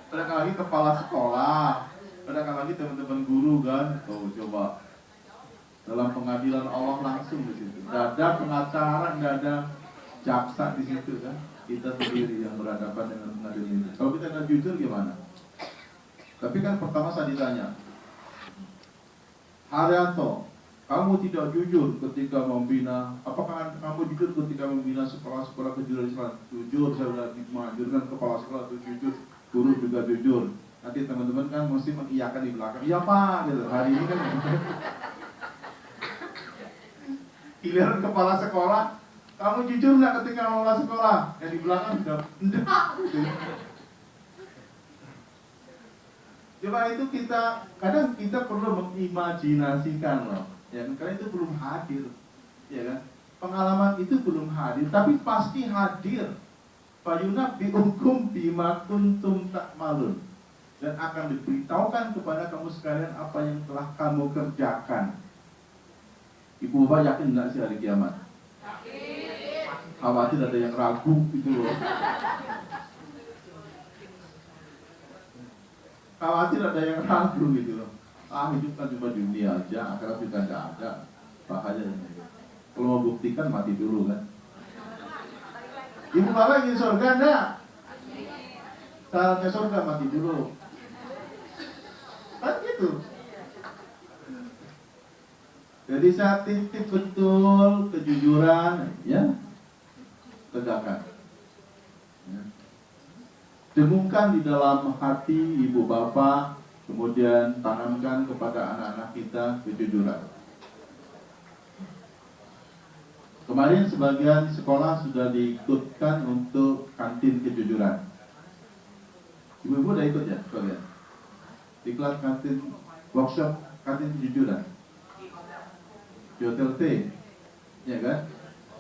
Ada lagi kepala sekolah, ada lagi teman-teman guru kan. Tuh coba dalam pengadilan Allah langsung di situ. Tidak ada pengacara, tidak ada jaksa di situ kan. Kita sendiri yang berhadapan dengan pengadilan itu. Kalau kita nggak jujur gimana? Tapi kan pertama saya ditanya, Haryanto, kamu tidak jujur ketika membina, apakah kamu jujur ketika membina sekolah-sekolah kejuruan Islam? Jujur, saya sudah menganjurkan kepala sekolah itu jujur, guru juga jujur. Nanti teman-teman kan mesti mengiyakan di belakang, iya Pak, gitu. Hari ini kan giliran kepala sekolah, kamu jujur nggak ketika mengelola sekolah? Yang di belakang sudah enggak. Gitu. Coba itu kadang kita perlu mengimajinasikan loh. Ya, karena itu belum hadir, ya kan? Pengalaman itu belum hadir, tapi pasti hadir. Fayunabbi'ukum bima kuntum ta'malun, dan akan diberitahukan kepada kamu sekalian apa yang telah kamu kerjakan. Ibu Bapak yakin nggak sih hari kiamat? Yakin. Khawatir ada yang ragu itu loh. Khawatir ada yang ragu gitu loh. Hidup kan cuma dunia aja, akhirat juga nggak ada. Bahaya. Kalau mau buktikan mati dulu kan. Ibu Bapak ingin surga enggak? Syaratnya surga mati dulu. Kan gitu. Jadi saya titip betul kejujuran, ya, tegakkan. Ya. Dengungkan di dalam hati ibu bapak, kemudian tanamkan kepada anak-anak kita kejujuran. Kemarin sebagian sekolah sudah diikutkan untuk kantin kejujuran. Ibu-ibu udah ikut ya sekalian? Diklat kantin, workshop kantin kejujuran di Hotel T, ya kan?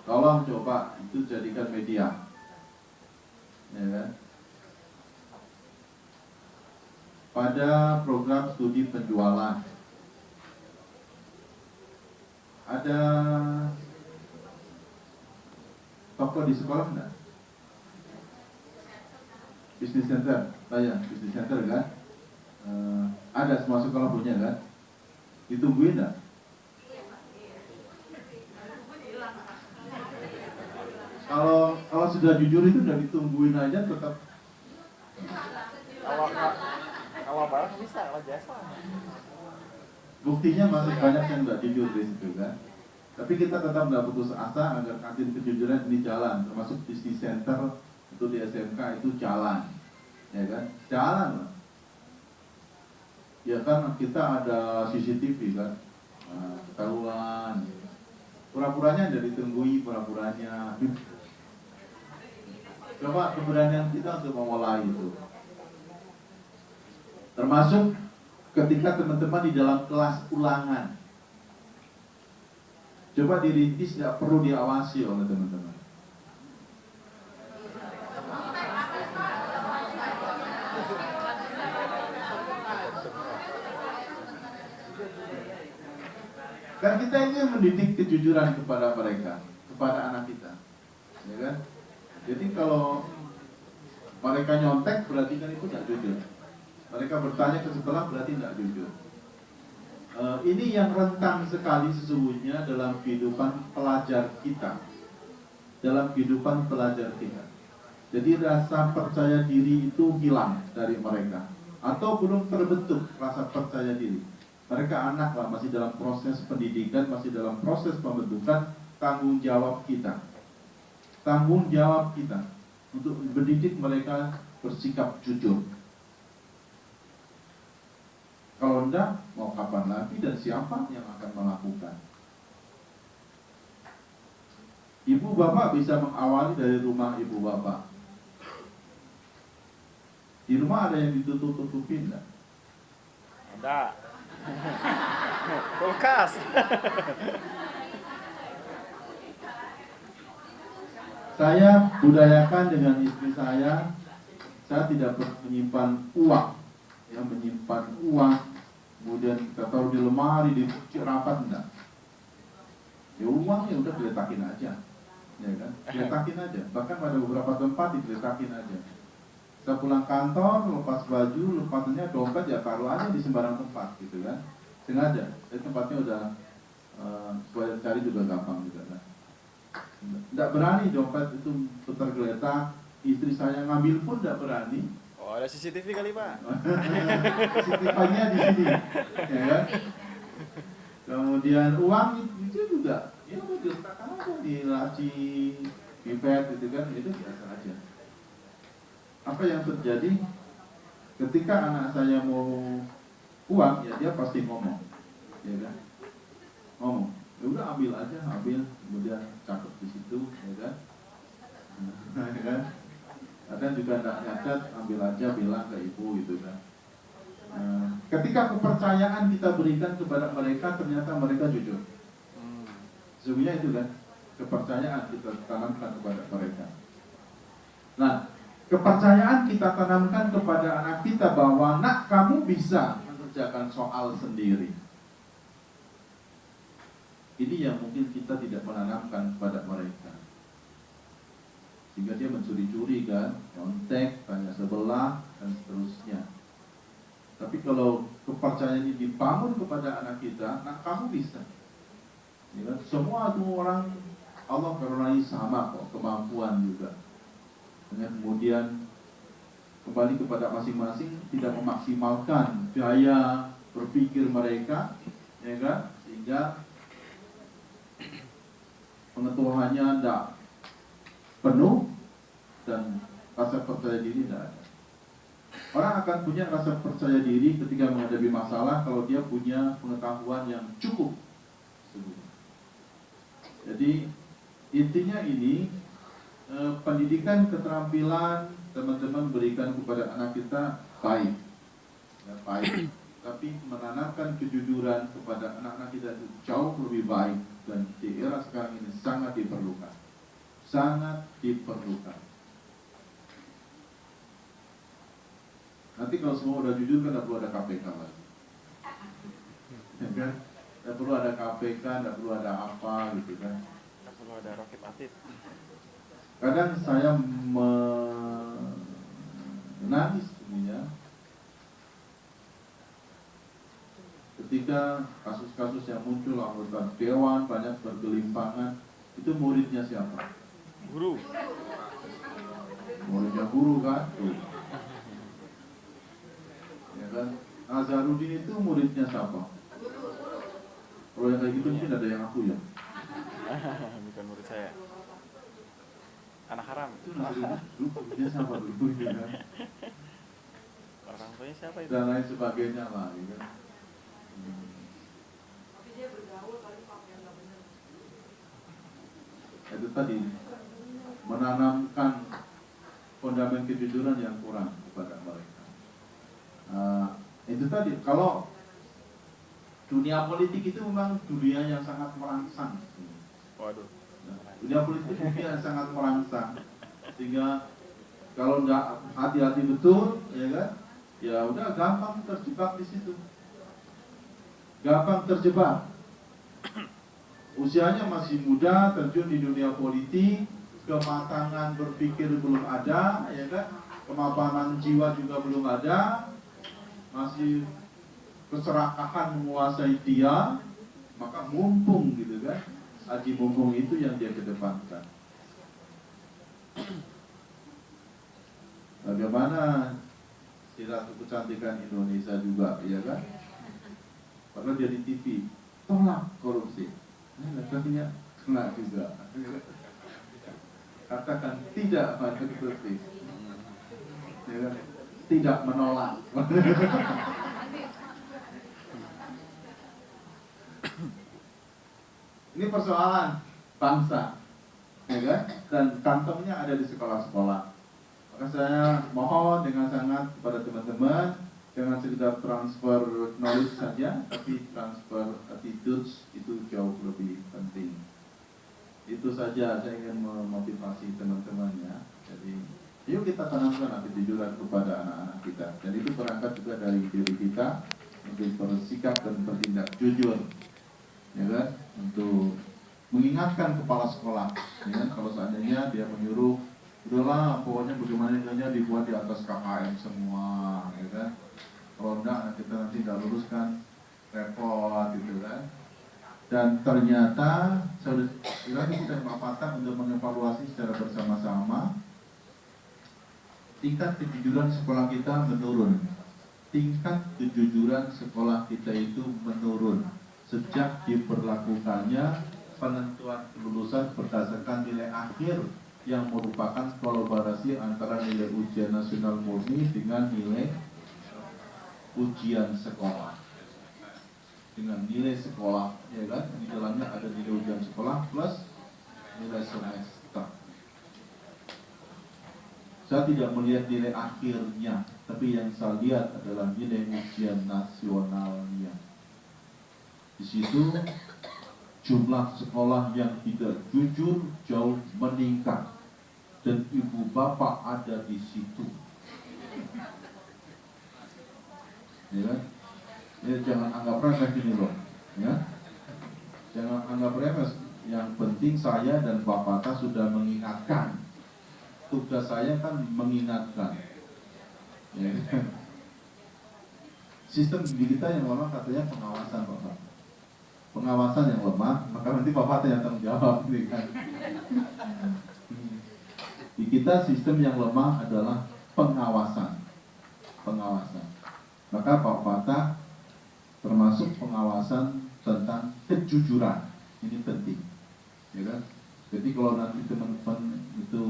Tolong coba itu jadikan media, ya kan? Pada program studi penjualan ada toko di sekolah enggak? Business center, ya, business center kan? Ada semua sekolah punya kan? Ditungguin enggak? Kalau sudah jujur itu udah ditungguin aja tetap. Awal barang bisa, awal jasa. Buktinya masih banyak yang nggak jujur di situ kan. Tapi kita tetap nggak putus asa agar kantin kejujuran ini jalan, termasuk business center itu di SMK itu jalan, ya kan? Jalan lah. Ya kan kita ada CCTV kan, ketahuan. Pura-puranya udah ditunggui, pura-puranya. Coba keberanian kita untuk memulai itu. Termasuk ketika teman-teman di dalam kelas ulangan. Coba dirintis, nggak perlu diawasi oleh teman-teman. Kan kita ini mendidik kejujuran kepada mereka, kepada anak kita, ya kan? Jadi kalau mereka nyontek berarti kan itu tidak jujur. Mereka bertanya ke sekolah berarti tidak jujur. Ini yang rentan sekali sesungguhnya dalam kehidupan pelajar kita, dalam kehidupan pelajar kita. Jadi rasa percaya diri itu hilang dari mereka, atau belum terbentuk rasa percaya diri. Mereka anak lah, masih dalam proses pendidikan, masih dalam proses pembentukan. Tanggung jawab kita, tanggung jawab kita untuk mendidik mereka bersikap jujur. Kalau enggak, mau kapan lagi dan siapa yang akan melakukan? Ibu bapak bisa mengawali dari rumah ibu bapak. Di rumah ada yang ditutup-tutupin enggak? Ada. Kulkas. Saya budayakan dengan istri saya tidak menyimpan uang, ya, menyimpan uang, kemudian kita taruh di lemari, dicuci rapat, enggak. Ya uangnya udah diletakin aja, ya kan, diletakin aja. Bahkan pada beberapa tempat diletakin aja. Saya pulang kantor, lepas baju, lepasnya dompet ya taruh aja di sembarang tempat, gitu kan, sengaja. Jadi tempatnya udah supaya cari juga gampang juga kan. Tidak berani dompet itu tergeletak, istri saya ngambil pun tidak berani. Oh, ada CCTV kali, Pak? CCTV-nya di sini, ya kan? Kemudian uang itu juga, ya udah diletakkan aja di laci, pipet gitu kan, itu biasa aja. Apa yang terjadi ketika anak saya mau uang, ya dia pasti ngomong, ya kan? Ngomong, ya udah ambil aja, ambil, kemudian catat di situ, ya kan? Ya kan? Kadang juga tidak nyatet, ambil aja, bilang ke ibu gitu kan. Ketika kepercayaan kita berikan kepada mereka, ternyata mereka jujur. Sesungguhnya itu kan, kepercayaan kita tanamkan kepada mereka. Nah, kepercayaan kita tanamkan kepada anak kita bahwa nak kamu bisa mengerjakan soal sendiri. Ini yang mungkin kita tidak menanamkan kepada mereka. Sehingga dia mencuri-curi kan, kontak, tanya sebelah, dan seterusnya. Tapi kalau kepercayaan ini dibangun kepada anak kita, nah kamu bisa. Ya kan? Semua itu orang Allah karuniai sama kok, kemampuan juga. Dan kemudian kembali kepada masing-masing, tidak memaksimalkan daya berpikir mereka, ya kan? Sehingga pengetahuannya tidak penuh dan rasa percaya diri tidak ada. Orang akan punya rasa percaya diri ketika menghadapi masalah kalau dia punya pengetahuan yang cukup. Jadi intinya ini pendidikan keterampilan teman-teman berikan kepada anak kita baik, ya, baik. Tapi menanamkan kejujuran kepada anak-anak kita itu jauh lebih baik dan di era sekarang ini sangat diperlukan, sangat diperlukan. Nanti kalau semua udah jujur kan tidak perlu ada KPK lagi, ya kan? Tidak perlu ada KPK, tidak perlu ada apa gitu kan? Tidak perlu ada Rokib Atid. Kadang saya menangis sebenarnya ketika kasus-kasus yang muncul anggota dewan banyak bergelimpangan. Itu muridnya siapa? Guru. Muridnya guru kan? Tuh. Ya kan? Nazarudin itu muridnya siapa? Kalau yang kayak gitu mungkin ada yang aku ya. Bukan murid saya. Anak haram. Itu Nazarudin muridnya siapa dulu ya kan? Orang tuanya siapa itu? Dan lain sebagainya lah, ya kan? Itu tadi menanamkan fundament kejujuran yang kurang kepada mereka. Itu tadi, kalau dunia politik itu memang dunia yang sangat merangsang. Waduh. Dunia politik dunia yang sangat merangsang, sehingga kalau nggak hati-hati betul, ya kan, ya udah gampang terjebak di situ. Gampang terjebak. Usianya masih muda, terjun di dunia politik, kematangan berpikir belum ada, ya kan? Kemapanan jiwa juga belum ada, masih keserakahan menguasai dia, maka mumpung gitu kan? Aji mumpung itu yang dia kedepankan. Bagaimana si Ratu Kecantikan Indonesia juga, ya kan? Padahal dia di TV, tolak korupsi. Katanya kena juga. Katakan tidak pada korupsi, ya kan? Tidak menolak. Ini persoalan bangsa. ya kan? Dan kantongnya ada di sekolah-sekolah. Maka saya mohon dengan sangat kepada teman-teman, jangan sekedar transfer knowledge saja, tapi transfer attitudes itu jauh lebih penting. Itu saja saya ingin memotivasi teman-temannya. Jadi, yuk kita tanamkan attitude kepada anak-anak kita. Dan itu berangkat juga dari diri kita untuk bersikap dan bertindak jujur, ya kan? Untuk mengingatkan kepala sekolah, ya kan? Kalau seandainya dia menyuruh, udahlah, pokoknya bagaimana nilainya dibuat di atas KKM semua, ya kan? Kalau enggak, kita nanti nggak lulus kan repot, gitu kan? Dan ternyata sudah kita berpatah untuk mengevaluasi secara bersama-sama. Tingkat kejujuran sekolah kita menurun. Tingkat kejujuran sekolah kita itu menurun sejak diberlakukannya penentuan kelulusan berdasarkan nilai akhir yang merupakan kolaborasi antara nilai ujian nasional murni dengan nilai ujian sekolah. Dengan nilai sekolah, ya kan? Di dalamnya ada nilai ujian sekolah plus nilai semester. Saya tidak melihat nilai akhirnya, tapi yang saya lihat adalah nilai ujian nasionalnya. Di situ jumlah sekolah yang tidak jujur jauh meningkat, dan ibu bapak ada di situ. Ya kan? Ya, jangan anggap remeh ini loh, ya. Jangan anggap remeh. Yang penting saya dan Pak Patah sudah mengingatkan. Tugas saya kan mengingatkan. Ya. Sistem didik kita yang lemah katanya pengawasan, Pak. Pengawasan yang lemah, maka nanti Pak Patah yang tanggung jawab, gitu kan. Di kita sistem yang lemah adalah pengawasan. Pengawasan. Maka Pak Patah termasuk pengawasan tentang kejujuran, ini penting, ya kan? Jadi kalau nanti teman-teman itu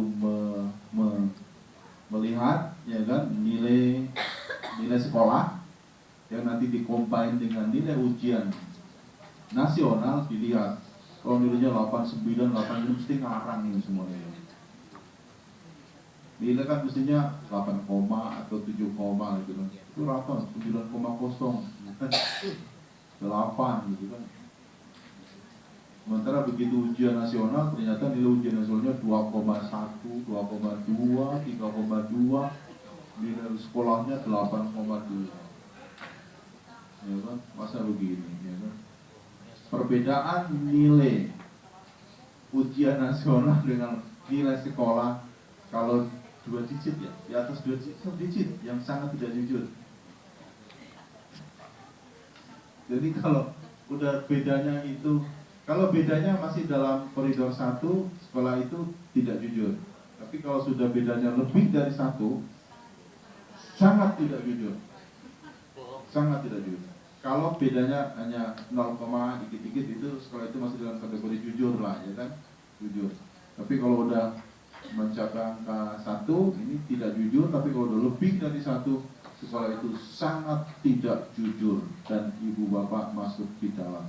melihat, ya kan, nilai sekolah yang nanti dikombin dengan nilai ujian nasional, dilihat kalau nilainya 89, 8 mesti ngarang ini semuanya. Nilai kan mestinya 8, atau 7, gitu kan. Itu 8, 9,0. 8 gitu kan. Sementara begitu ujian nasional ternyata nilai ujian nasionalnya 2,1, 2,2, 3,2, nilai sekolahnya 8,2. Ya kan? Masa begini, ya kan? Perbedaan nilai ujian nasional dengan nilai sekolah kalau 2 digit ya, di atas 2 digit yang sangat tidak jujur. Jadi kalau udah bedanya itu, kalau bedanya masih dalam koridor 1, sekolah itu tidak jujur. Tapi kalau sudah bedanya lebih dari 1, sangat tidak jujur. Sangat tidak jujur. Kalau bedanya hanya 0, dikit-dikit itu sekolah itu masih dalam kategori jujur lah, ya kan? Jujur. Tapi kalau udah mencapai angka 1, ini tidak jujur. Tapi kalau udah lebih dari 1, sekolah itu sangat tidak jujur dan ibu bapak masuk di dalam.